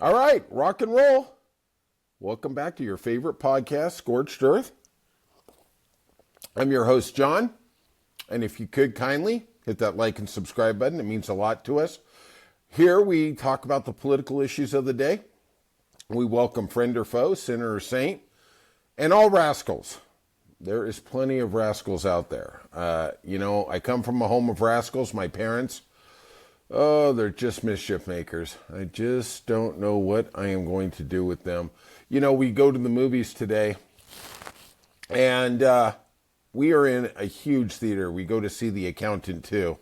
All right, rock and roll. Welcome back to your favorite podcast, Scorched Earth. I'm your host, John. And if you could kindly hit that like and subscribe button, it means a lot to us. Here we talk about the political issues of the day. We welcome friend or foe, sinner or saint, and all rascals. There is plenty of rascals out there. I come from a home of rascals. My parents, they're just mischief makers. I just don't know what I am going to do with them. We go to the movies today, and we are in a huge theater. We go to see The Accountant 2,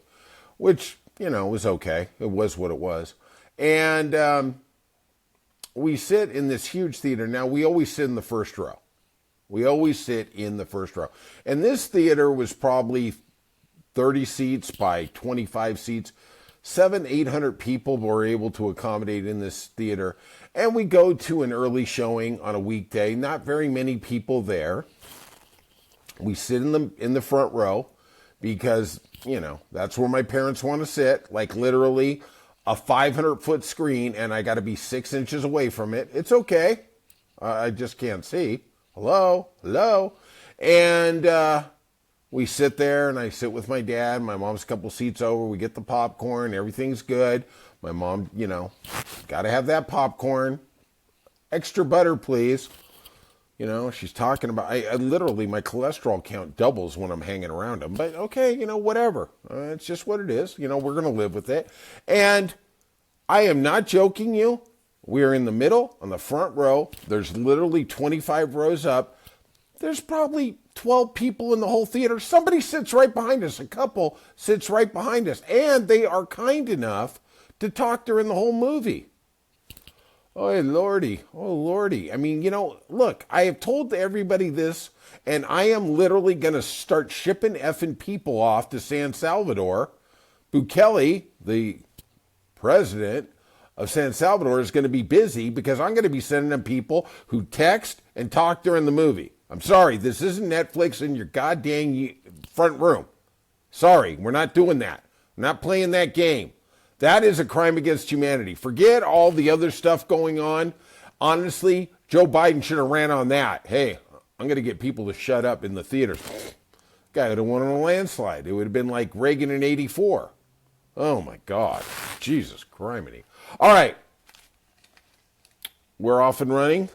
which, was okay. It was what it was. And we sit in this huge theater. Now, we always sit in the first row. And this theater was probably 30 seats by 25 seats. 700-800 people were able to accommodate in this theater. And we go to an early showing on a weekday. Not very many people there. We sit in the front row because, that's where my parents want to sit. Like literally a 500-foot screen, and I got to be 6 inches away from it. It's okay. I just can't see. Hello. And we sit there, and I sit with my dad. My mom's a couple seats over. We get the popcorn. Everything's good. My mom, got to have that popcorn. Extra butter, please. She's talking about, I literally, my cholesterol count doubles when I'm hanging around them. But okay, whatever. It's just what it is. We're going to live with it. And I am not joking you. We're in the middle, on the front row. There's literally 25 rows up. There's probably 12 people in the whole theater. Somebody sits right behind us. A couple sits right behind us. And they are kind enough to talk during the whole movie. Oh, Lordy. I mean, look, I have told everybody this, and I am literally going to start shipping effing people off to San Salvador. Bukele, the president of San Salvador, is going to be busy because I'm going to be sending them people who text and talk during the movie. I'm sorry, this isn't Netflix in your goddamn front room. Sorry, we're not doing that. We're not playing that game. That is a crime against humanity. Forget all the other stuff going on. Honestly, Joe Biden should have ran on that. Hey, I'm going to get people to shut up in the theaters. Guy would have won on a landslide. It would have been like Reagan in 84. Oh, my God. Jesus criminy. All right. We're off and running.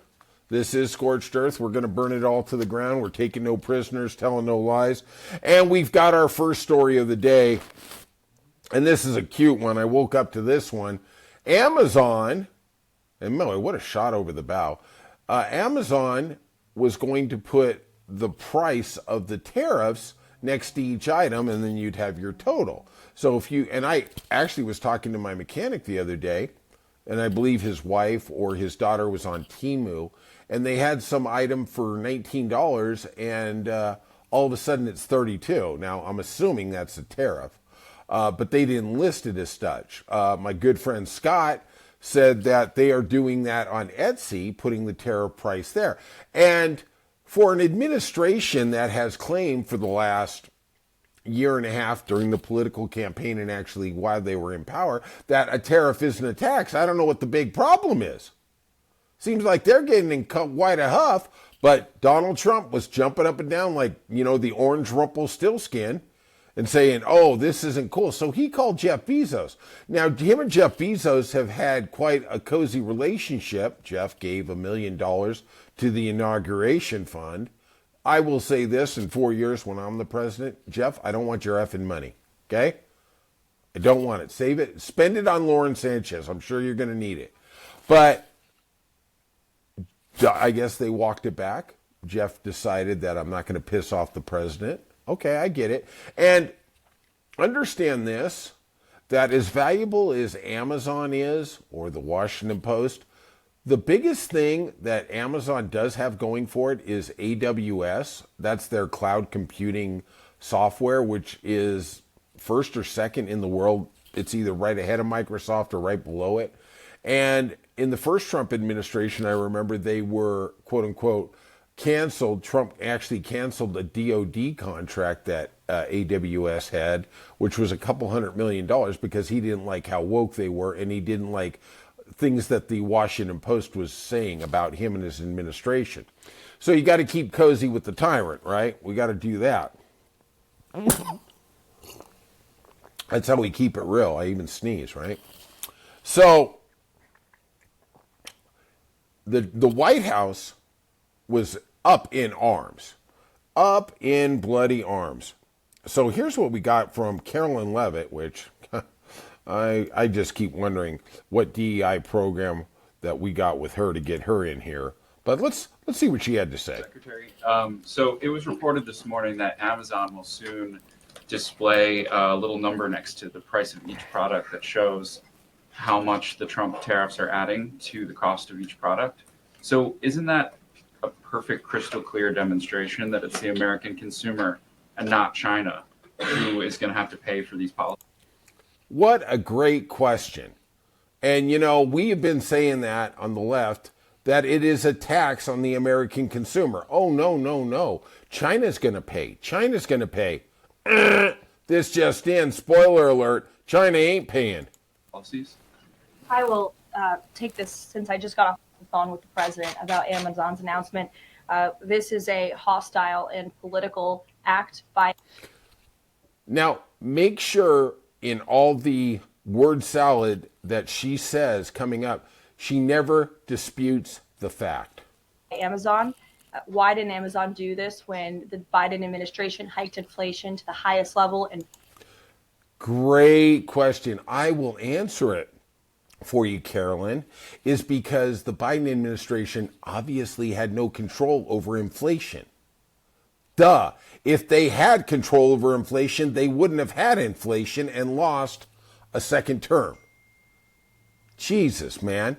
This is Scorched Earth. We're going to burn it all to the ground. We're taking no prisoners, telling no lies. And we've got our first story of the day. And this is a cute one. I woke up to this one. Amazon, and what a shot over the bow. Amazon was going to put the price of the tariffs next to each item, and then you'd have your total. So and I actually was talking to my mechanic the other day, and I believe his wife or his daughter was on Temu, and they had some item for $19, and all of a sudden it's $32. Now, I'm assuming that's a tariff. But they didn't list it as such. My good friend Scott said that they are doing that on Etsy, putting the tariff price there. And for an administration that has claimed for the last year and a half during the political campaign and actually while they were in power, that a tariff isn't a tax, I don't know what the big problem is. Seems like they're getting in quite a huff, but Donald Trump was jumping up and down like, the orange Rumpelstiltskin, and saying, oh, this isn't cool. So he called Jeff Bezos. Now, him and Jeff Bezos have had quite a cozy relationship. Jeff gave $1 million to the inauguration fund. I will say this, in 4 years when I'm the president, Jeff, I don't want your effing money, okay? I don't want it. Save it. Spend it on Lauren Sanchez. I'm sure you're going to need it. But I guess they walked it back. Jeff decided that I'm not going to piss off the president. Okay, I get it. And understand this, that as valuable as Amazon is, or the Washington Post, the biggest thing that Amazon does have going for it is AWS. That's their cloud computing software, which is first or second in the world. It's either right ahead of Microsoft or right below it. And in the first Trump administration, I remember they were, quote unquote, canceled. Trump actually canceled a DOD contract that AWS had, which was $200 million because he didn't like how woke they were, and he didn't like things that the Washington Post was saying about him and his administration. So you got to keep cozy with the tyrant, right? We got to do that. That's how we keep it real. I even sneeze, right? So the White House was up in arms, up in bloody arms. So here's what we got from Carolyn Leavitt, which I just keep wondering what DEI program that we got with her to get her in here. But let's see what she had to say. Secretary, so it was reported this morning that Amazon will soon display a little number next to the price of each product that shows how much the Trump tariffs are adding to the cost of each product. So isn't that a perfect crystal clear demonstration that it's the American consumer and not China who is going to have to pay for these policies? What a great question. And, we have been saying that on the left, that it is a tax on the American consumer. Oh, no, no, no. China's going to pay. China's going to pay. This just in, spoiler alert, China ain't paying. Policies? I will take this since I just got off the phone with the president about Amazon's announcement. This is a hostile and political act by... Now, make sure in all the word salad that she says coming up, she never disputes the fact. Amazon. Why didn't Amazon do this when the Biden administration hiked inflation to the highest level? And great question. I will answer it for you, Carolyn, is because the Biden administration obviously had no control over inflation. Duh. If they had control over inflation, they wouldn't have had inflation and lost a second term. Jesus, man.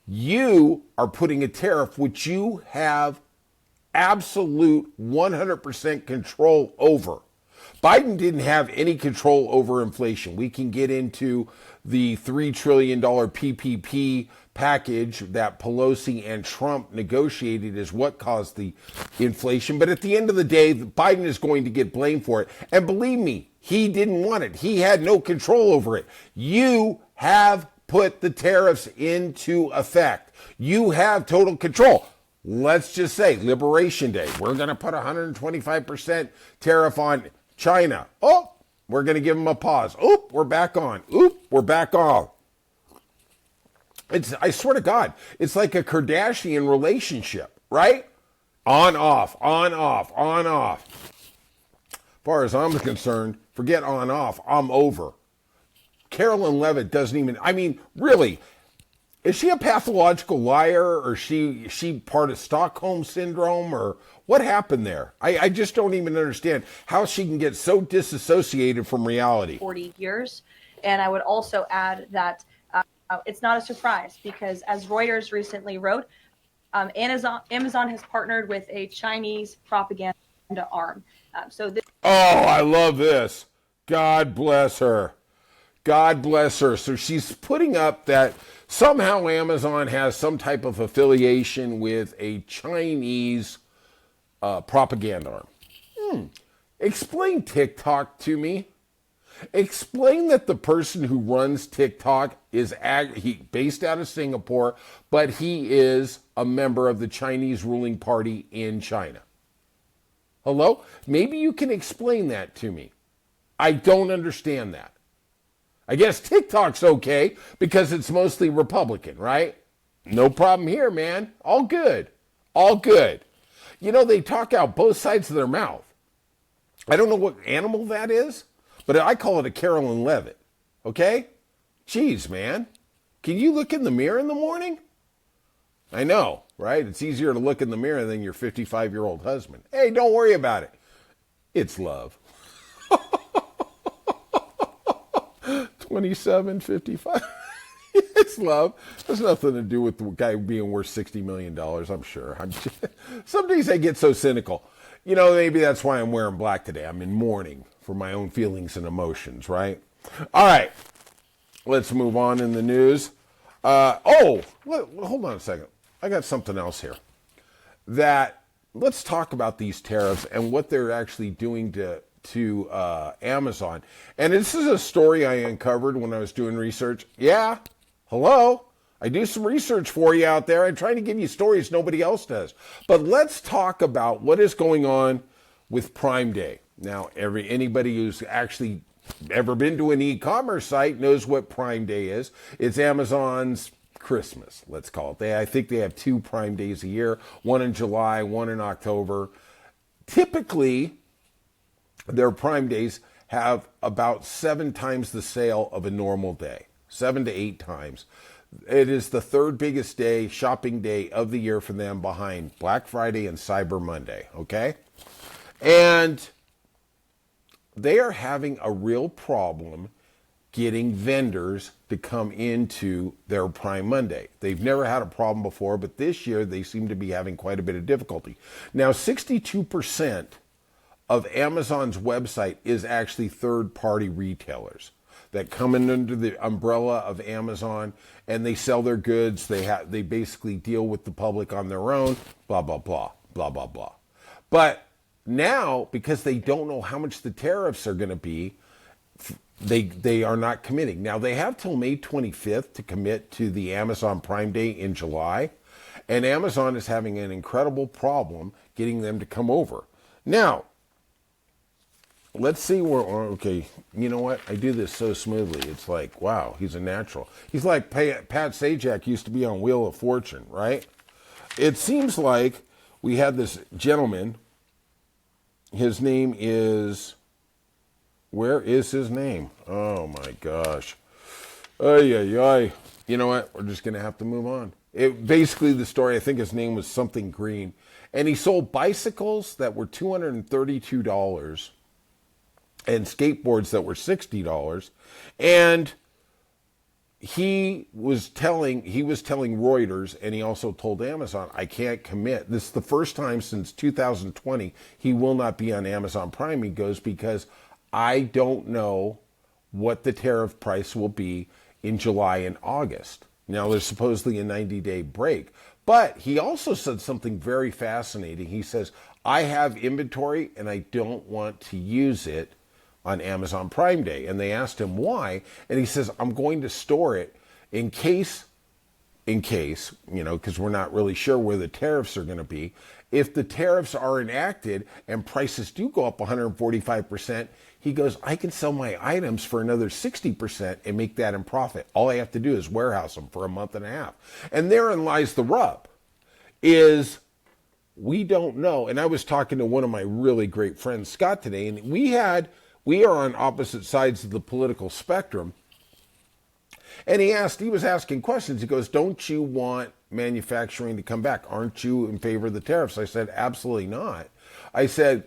You are putting a tariff which you have absolute 100% control over. Biden didn't have any control over inflation. We can get into the $3 trillion PPP package that Pelosi and Trump negotiated is what caused the inflation. But at the end of the day, Biden is going to get blamed for it. And believe me, he didn't want it. He had no control over it. You have put the tariffs into effect. You have total control. Let's just say Liberation Day, we're going to put 125% tariff on China. Oh, we're going to give them a pause. Oop, we're back on. Oop, we're back on. I swear to God, it's like a Kardashian relationship, right? On, off, on, off, on, off. As far as I'm concerned, forget on, off, I'm over. Carolyn Leavitt doesn't even, really, is she a pathological liar, or is she part of Stockholm Syndrome, or what happened there? I just don't even understand how she can get so disassociated from reality. 40 years. And I would also add that it's not a surprise because, as Reuters recently wrote, Amazon has partnered with a Chinese propaganda arm. Oh, I love this. God bless her. God bless her. So she's putting up that somehow Amazon has some type of affiliation with a Chinese propaganda arm. Explain TikTok to me. Explain that the person who runs TikTok is based out of Singapore, but he is a member of the Chinese ruling party in China. Hello? Maybe you can explain that to me. I don't understand that. I guess TikTok's okay because it's mostly Republican, right? No problem here, man. All good. All good. They talk out both sides of their mouth. I don't know what animal that is, but I call it a Carolyn Leavitt. Okay? Jeez, man. Can you look in the mirror in the morning? I know, right? It's easier to look in the mirror than your 55-year-old husband. Hey, don't worry about it. It's love. 27.55. It's love. There's nothing to do with the guy being worth $60 million, I'm sure. Some days I get so cynical. Maybe that's why I'm wearing black today. I'm in mourning for my own feelings and emotions, right? All right. Let's move on in the news. Hold on a second. I got something else here. Let's talk about these tariffs and what they're actually doing to Amazon. And this is a story I uncovered when I was doing research. Yeah, hello. I do some research for you out there. I'm trying to give you stories nobody else does. But let's talk about what is going on with Prime Day. Now, anybody who's actually ever been to an e-commerce site knows what Prime Day is. It's Amazon's Christmas, let's call it. I think they have 2 Prime Days a year, one in July, one in October. Typically, their Prime Days have about 7 times the sale of a normal day, 7 to 8 times. It is the 3rd biggest day, shopping day of the year for them, behind Black Friday and Cyber Monday, okay? And they are having a real problem getting vendors to come into their Prime Monday. They've never had a problem before, but this year they seem to be having quite a bit of difficulty. Now, 62% of Amazon's website is actually third-party retailers that come in under the umbrella of Amazon, and they sell their goods. They basically deal with the public on their own, blah, blah, blah, blah, blah, blah. But now, because they don't know how much the tariffs are going to be, they are not committing. Now, they have till May 25th to commit to the Amazon Prime Day in July, and Amazon is having an incredible problem getting them to come over. Now, let's see where, okay, you know what? I do this so smoothly. It's like, wow, he's a natural. He's like Pat Sajak used to be on Wheel of Fortune, right? It seems like we had this gentleman. His name is, where is his name? Oh my gosh. Ay, ay, ay. You know what? We're just going to have to move on. Basically, the story, I think his name was something Green. And he sold bicycles that were $232 and skateboards that were $60. And he was telling Reuters, and he also told Amazon, I can't commit. This is the first time since 2020 he will not be on Amazon Prime. He goes, because I don't know what the tariff price will be in July and August. Now, there's supposedly a 90-day break. But he also said something very fascinating. He says, I have inventory and I don't want to use it on Amazon Prime Day. And they asked him why. And he says, I'm going to store it in case, you know, because we're not really sure where the tariffs are going to be. If the tariffs are enacted and prices do go up 145%, he goes, I can sell my items for another 60% and make that in profit. All I have to do is warehouse them for a month and a half. And therein lies the rub, is we don't know. And I was talking to one of my really great friends, Scott, today, and we are on opposite sides of the political spectrum. And he was asking questions. He goes, don't you want manufacturing to come back? Aren't you in favor of the tariffs? I said, absolutely not. I said,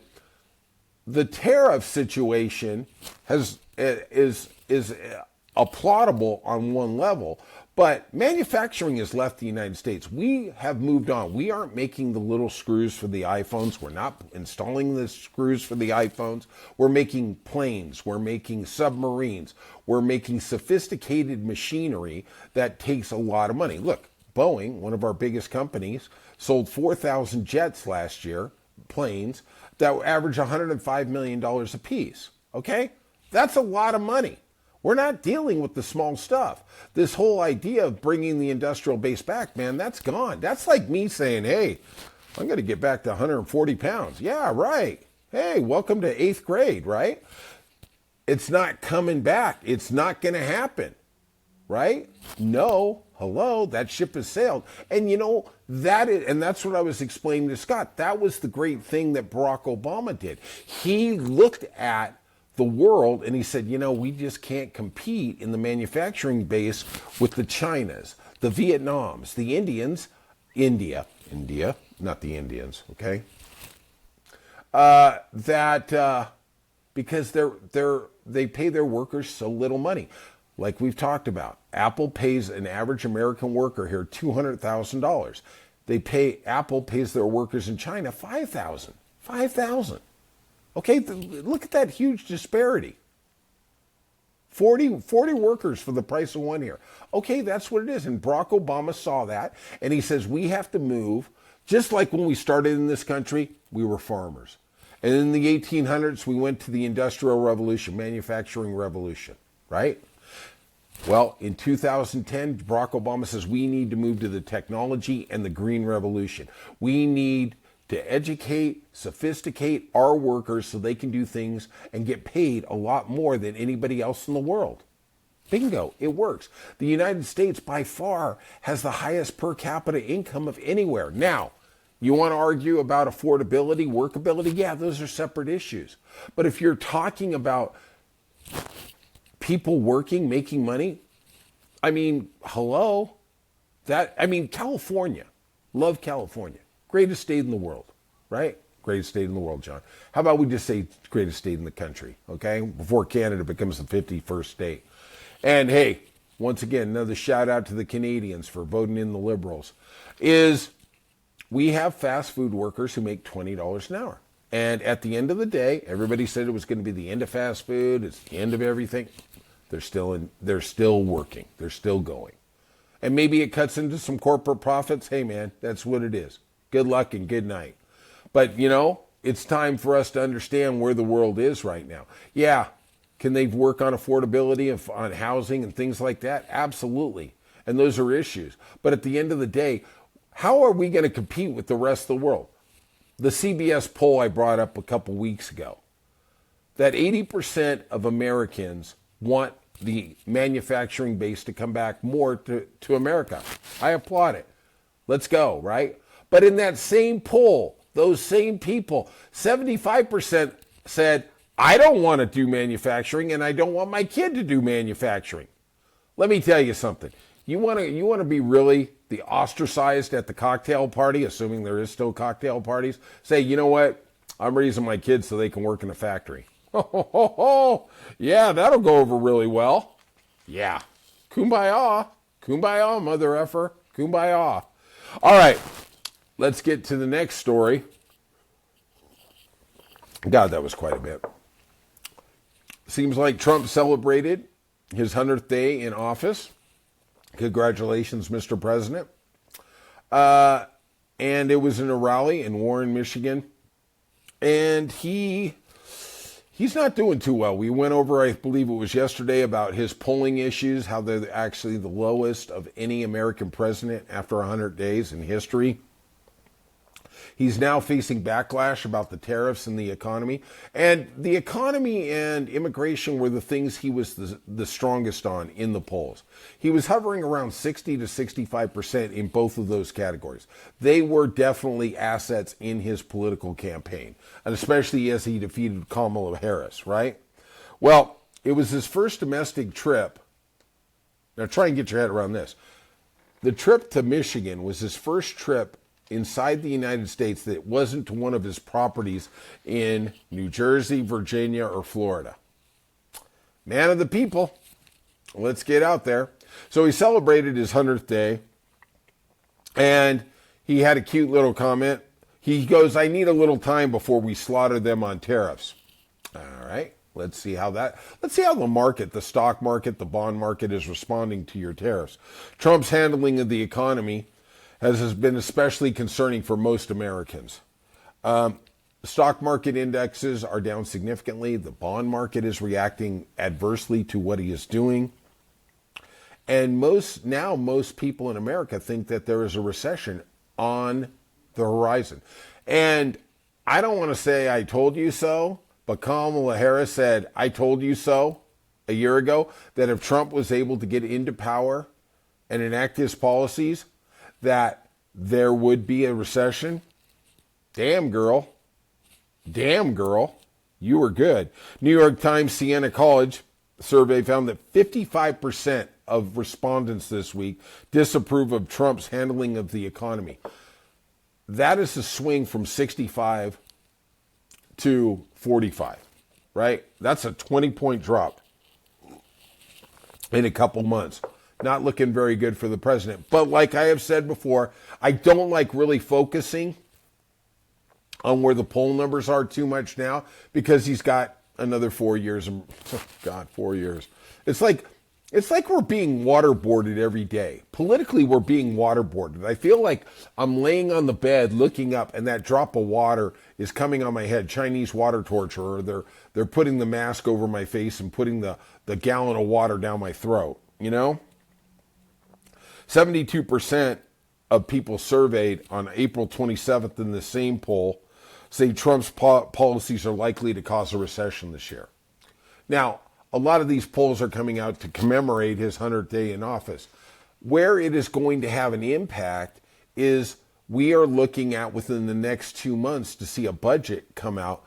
the tariff situation is applaudable on one level, but manufacturing has left the United States. We have moved on. We aren't making the little screws for the iPhones. We're not installing the screws for the iPhones. We're making planes. We're making submarines. We're making sophisticated machinery that takes a lot of money. Look, Boeing, one of our biggest companies, sold 4,000 jets last year, planes, that average $105 million a piece. Okay? That's a lot of money. We're not dealing with the small stuff. This whole idea of bringing the industrial base back, man, that's gone. That's like me saying, hey, I'm going to get back to 140 pounds. Yeah, right. Hey, welcome to 8th grade, right? It's not coming back. It's not going to happen, right? No. Hello, that ship has sailed. And you know, that's what I was explaining to Scott. That was the great thing that Barack Obama did. He looked at the world and he said, you know, we just can't compete in the manufacturing base with the Chinas, the Vietnams, the Indians, India, not the Indians, okay? Because they pay their workers so little money. Like we've talked about, Apple pays an average American worker here $200,000. Apple pays their workers in China $5,000. Okay, look at that huge disparity. 40 workers for the price of one here. Okay, that's what it is. And Barack Obama saw that, and he says we have to move. Just like when we started in this country, we were farmers. And in the 1800s, we went to the Industrial Revolution, manufacturing revolution, right? Well, in 2010, Barack Obama says we need to move to the technology and the green revolution. We need to educate, sophisticate our workers so they can do things and get paid a lot more than anybody else in the world. Bingo, it works. The United States by far has the highest per capita income of anywhere. Now, you want to argue about affordability, workability? Yeah, those are separate issues. But if you're talking about people working, making money, I mean, hello? California. Love California. Greatest state in the world, right? Greatest state in the world, John. How about we just say greatest state in the country, okay? Before Canada becomes the 51st state. And hey, once again, another shout out to the Canadians for voting in the Liberals, is we have fast food workers who make $20 an hour. And at the end of the day, everybody said it was going to be the end of fast food. It's the end of everything. They're still working. They're still going. And maybe it cuts into some corporate profits. Hey, man, that's what it is. Good luck and good night. But, it's time for us to understand where the world is right now. Yeah, can they work on affordability, on housing and things like that? Absolutely. And those are issues. But at the end of the day, how are we going to compete with the rest of the world? The CBS poll I brought up a couple weeks ago, that 80% of Americans want the manufacturing base to come back more to America. I applaud it. Let's go, right? But in that same poll, those same people, 75% said, I don't want to do manufacturing and I don't want my kid to do manufacturing. Let me tell you something. You want to be really the ostracized at the cocktail party, assuming there is still cocktail parties. Say, you know what? I'm raising my kids so they can work in a factory. Yeah, that'll go over really well. Yeah. Kumbaya. Kumbaya, mother effer. Kumbaya. All right. Let's get to the next story. God, that was quite a bit. Seems like Trump celebrated his 100th day in office. Congratulations, Mr. President. And it was in a rally in Warren, Michigan. And he's not doing too well. We went over, I believe it was yesterday, about his polling issues, how they're actually the lowest of any American president after 100 days in history. He's now facing backlash about the tariffs and the economy. And the economy and immigration were the things he was the strongest on in the polls. He was hovering around 60 to 65% in both of those categories. They were definitely assets in his political campaign, and especially as he defeated Kamala Harris, right? Well, it was his first domestic trip. Now try and get your head around this. The trip to Michigan was his first trip inside the United States that wasn't to one of his properties in New Jersey, Virginia, or Florida. Man of the people. Let's get out there. So he celebrated his 100th day, and he had a cute little comment. He goes, I need a little time before we slaughter them on tariffs. All right. Let's see how the market, the stock market, the bond market is responding to your tariffs. Trump's handling of the economy has been especially concerning for most Americans. Stock market indexes are down significantly. The bond market is reacting adversely to what he is doing. And most people in America think that there is a recession on the horizon. And I don't want to say I told you so, but Kamala Harris said, I told you so a year ago, that if Trump was able to get into power and enact his policies, that there would be a recession. Damn, girl. You were good. New York Times Siena College survey found that 55% of respondents this week disapprove of Trump's handling of the economy. That is a swing from 65 to 45, right? That's a 20-point drop in a couple months. Not looking very good for the president. But like I have said before, I don't like really focusing on where the poll numbers are too much now, because he's got another 4 years. Oh God, 4 years. It's like we're being waterboarded every day. Politically, we're being waterboarded. I feel like I'm laying on the bed looking up and that drop of water is coming on my head. Chinese water torture, or they're putting the mask over my face and putting the gallon of water down my throat. You know, 72% of people surveyed on April 27th in the same poll say Trump's policies are likely to cause a recession this year. Now, a lot of these polls are coming out to commemorate his 100th day in office. Where it is going to have an impact is we are looking at within the next 2 months to see a budget come out.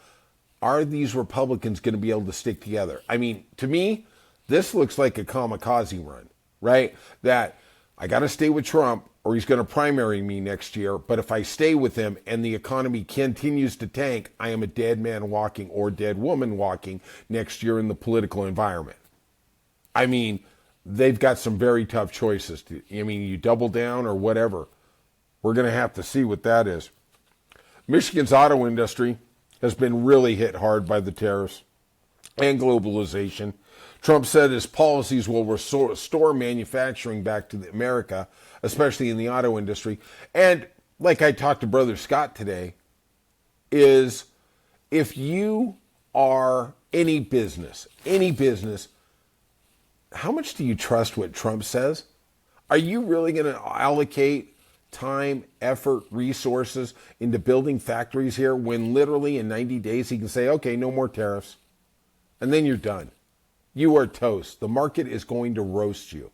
Are these Republicans going to be able to stick together? I mean, to me, this looks like a kamikaze run, right? That I got to stay with Trump or he's going to primary me next year. But if I stay with him and the economy continues to tank, I am a dead man walking or dead woman walking next year in the political environment. I mean, they've got some very tough choices. You double down or whatever. We're going to have to see what that is. Michigan's auto industry has been really hit hard by the tariffs and globalization. Trump said his policies will restore manufacturing back to America, especially in the auto industry. And like I talked to Brother Scott today, is if you are any business, how much do you trust what Trump says? Are you really going to allocate time, effort, resources into building factories here when literally in 90 days he can say, okay, no more tariffs, and then you're done? You are toast. The market is going to roast you.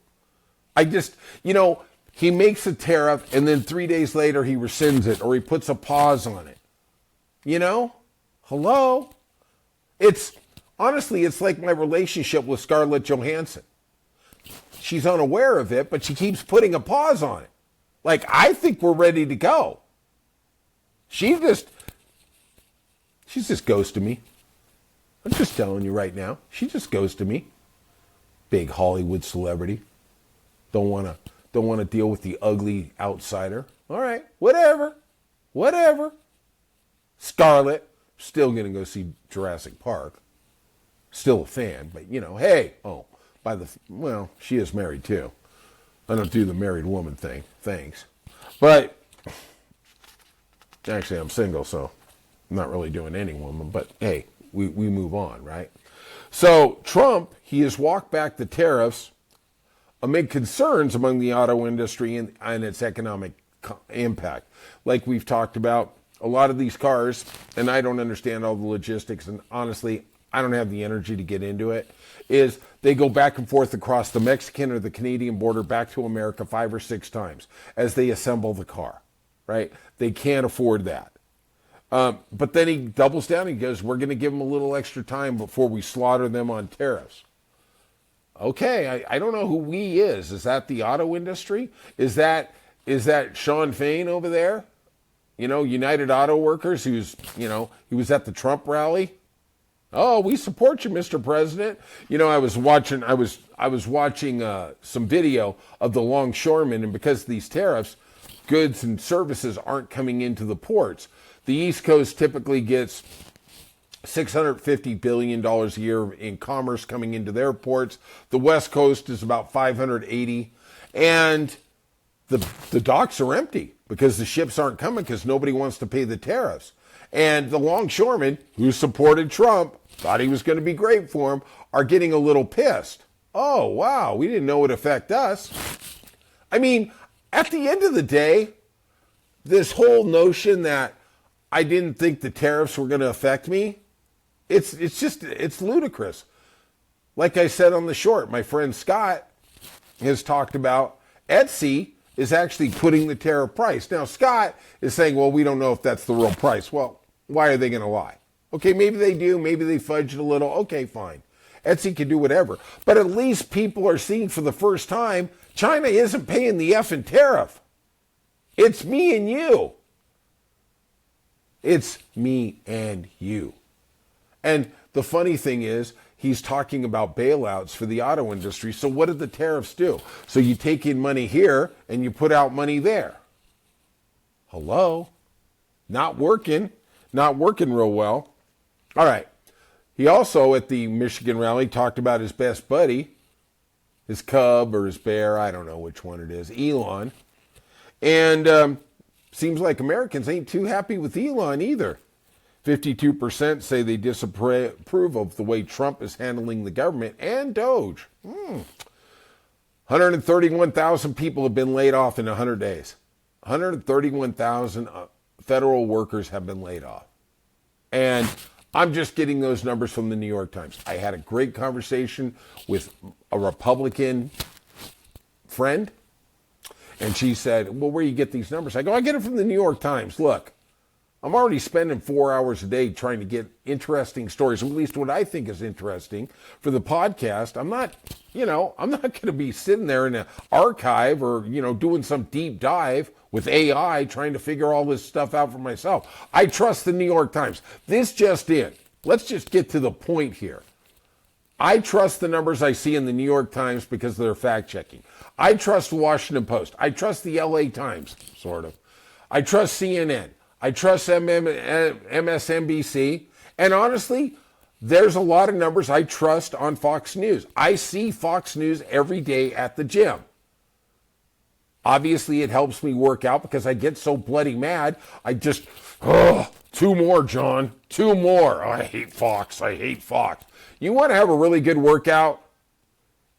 He makes a tariff and then 3 days later he rescinds it or he puts a pause on it. Hello? It's like my relationship with Scarlett Johansson. She's unaware of it, but she keeps putting a pause on it. Like, I think we're ready to go. She's just ghosting me. I'm just telling you right now. She just ghosted me. Big Hollywood celebrity. Don't want to deal with the ugly outsider. All right, whatever. Scarlett, still going to go see Jurassic Park. Still a fan, but hey, she is married too. I don't do the married woman thing. Thanks. But actually I'm single, so I'm not really doing any woman, but hey, we move on, right? So Trump, he has walked back the tariffs amid concerns among the auto industry and its economic impact. Like we've talked about, a lot of these cars, and I don't understand all the logistics, and honestly, I don't have the energy to get into it, is they go back and forth across the Mexican or the Canadian border back to America 5 or 6 times as they assemble the car, right? They can't afford that. But then he doubles down and he goes, we're going to give them a little extra time before we slaughter them on tariffs. Okay, I don't know who we is. Is that the auto industry? Is that Sean Fain over there? United Auto Workers, he was at the Trump rally. Oh, we support you, Mr. President. I was watching some video of the longshoremen, and because of these tariffs, goods and services aren't coming into the ports. The East Coast typically gets $650 billion a year in commerce coming into their ports. The West Coast is about 580, and the docks are empty because the ships aren't coming because nobody wants to pay the tariffs. And the longshoremen who supported Trump, thought he was going to be great for him, are getting a little pissed. Oh, wow, we didn't know it would affect us. I mean, at the end of the day, this whole notion that I didn't think the tariffs were going to affect me, it's ludicrous. Like I said on the short, my friend Scott has talked about Etsy is actually putting the tariff price. Now, Scott is saying, well, we don't know if that's the real price. Well, why are they going to lie? Okay, maybe they do. Maybe they fudged a little. Okay, fine. Etsy can do whatever. But at least people are seeing for the first time, China isn't paying the effing tariff. It's me and you. It's me and you. And the funny thing is, he's talking about bailouts for the auto industry. So what did the tariffs do? So you take in money here and you put out money there. Hello? Not working real well. All right. He also, at the Michigan rally, talked about his best buddy, his cub or his bear, I don't know which one it is, Elon. And seems like Americans ain't too happy with Elon either. 52% say they disapprove of the way Trump is handling the government and Doge. 131,000 people have been laid off in 100 days. 131,000 federal workers have been laid off. And I'm just getting those numbers from the New York Times. I had a great conversation with a Republican friend, and she said, well, where do you get these numbers? I go, I get it from the New York Times. Look, I'm already spending 4 hours a day trying to get interesting stories, at least what I think is interesting for the podcast. I'm not going to be sitting there in an archive or, doing some deep dive with AI trying to figure all this stuff out for myself. I trust the New York Times. This just in. Let's just get to the point here. I trust the numbers I see in the New York Times because they're fact checking. I trust the Washington Post. I trust the LA Times, sort of. I trust CNN. I trust MSNBC. And honestly, there's a lot of numbers I trust on Fox News. I see Fox News every day at the gym. Obviously, it helps me work out because I get so bloody mad. I just, 2 more, John. 2 more. I hate Fox. I hate Fox. You want to have a really good workout?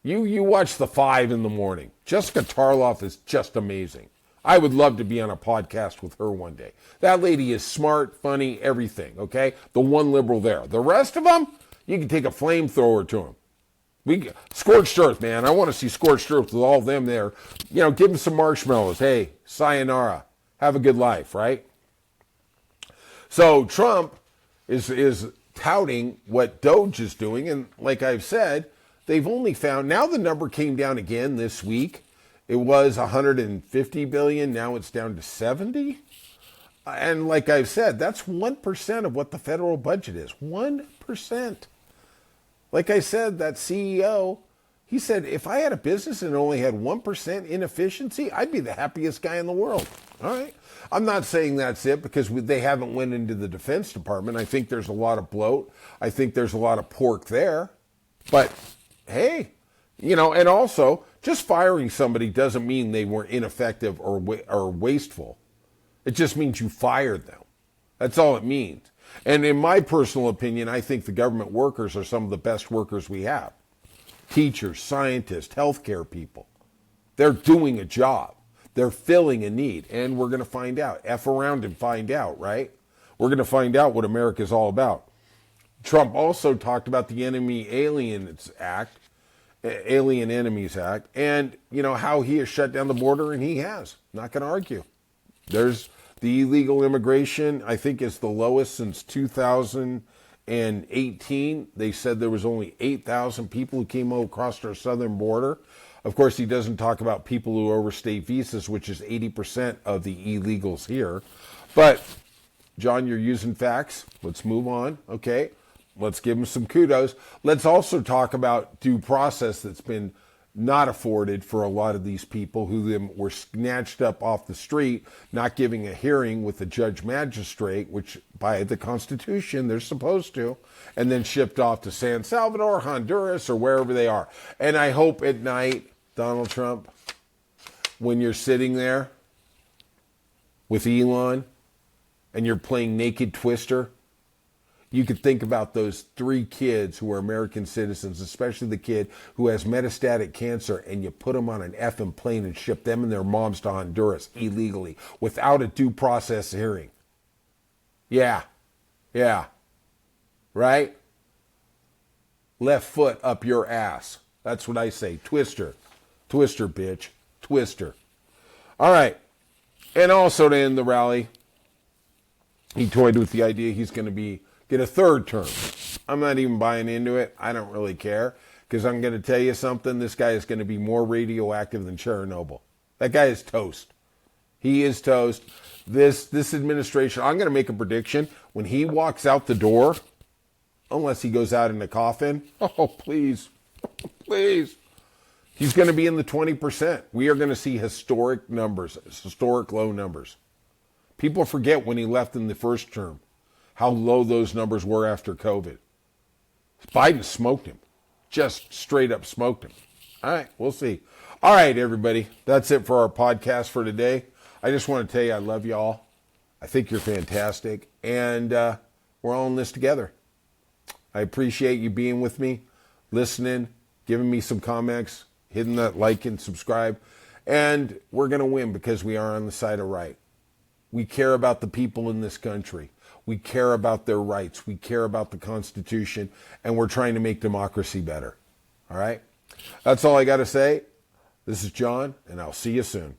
You watch the 5 in the morning. Jessica Tarloff is just amazing. I would love to be on a podcast with her one day. That lady is smart, funny, everything, okay? The one liberal there. The rest of them, you can take a flamethrower to them. Scorched earth, man. I want to see scorched earth with all of them there. Give them some marshmallows. Hey, sayonara. Have a good life, right? So Trump is touting what Doge is doing. And like I've said, they've only found, now the number came down again this week. It was 150 billion. Now it's down to 70. And like I've said, that's 1% of what the federal budget is. 1%. Like I said, that CEO, he said, if I had a business and only had 1% inefficiency, I'd be the happiest guy in the world. All right. I'm not saying that's it because they haven't went into the Defense Department. I think there's a lot of bloat. I think there's a lot of pork there. But hey, and also just firing somebody doesn't mean they were ineffective or wasteful. It just means you fired them. That's all it means. And in my personal opinion, I think the government workers are some of the best workers we have. Teachers, scientists, healthcare people. They're doing a job. They're filling a need. And we're going to find out. F around and find out, right? We're going to find out what America's all about. Trump also talked about the Alien Enemies Act, and how he has shut down the border, and he has. Not going to argue. There's the illegal immigration, I think, is the lowest since 2018. They said there was only 8,000 people who came across our southern border. Of course, he doesn't talk about people who overstay visas, which is 80% of the illegals here. But, John, you're using facts. Let's move on, okay? Let's give him some kudos. Let's also talk about due process that's been not afforded for a lot of these people who then were snatched up off the street, not giving a hearing with the judge magistrate, which by the Constitution they're supposed to, and then shipped off to San Salvador, Honduras, or wherever they are. And I hope at night, Donald Trump, when you're sitting there with Elon and you're playing Naked Twister, you could think about those 3 kids who are American citizens, especially the kid who has metastatic cancer, and you put them on an effing plane and ship them and their moms to Honduras illegally without a due process hearing. Yeah. Right? Left foot up your ass. That's what I say. Twister. Twister, bitch. Twister. All right. And also to end the rally, he toyed with the idea he's going to get a 3rd term. I'm not even buying into it. I don't really care because I'm going to tell you something. This guy is going to be more radioactive than Chernobyl. That guy is toast. He is toast. This administration, I'm going to make a prediction. When he walks out the door, unless he goes out in a coffin, oh, please, please, he's going to be in the 20%. We are going to see historic numbers, historic low numbers. People forget when he left in the first term how low those numbers were after COVID. Biden smoked him. Just straight up smoked him. All right, we'll see. All right, everybody. That's it for our podcast for today. I just want to tell you I love y'all. I think you're fantastic. And we're all in this together. I appreciate you being with me, listening, giving me some comments, hitting that like and subscribe. And we're going to win because we are on the side of right. We care about the people in this country. We care about their rights. We care about the Constitution. And we're trying to make democracy better. All right? That's all I got to say. This is John, and I'll see you soon.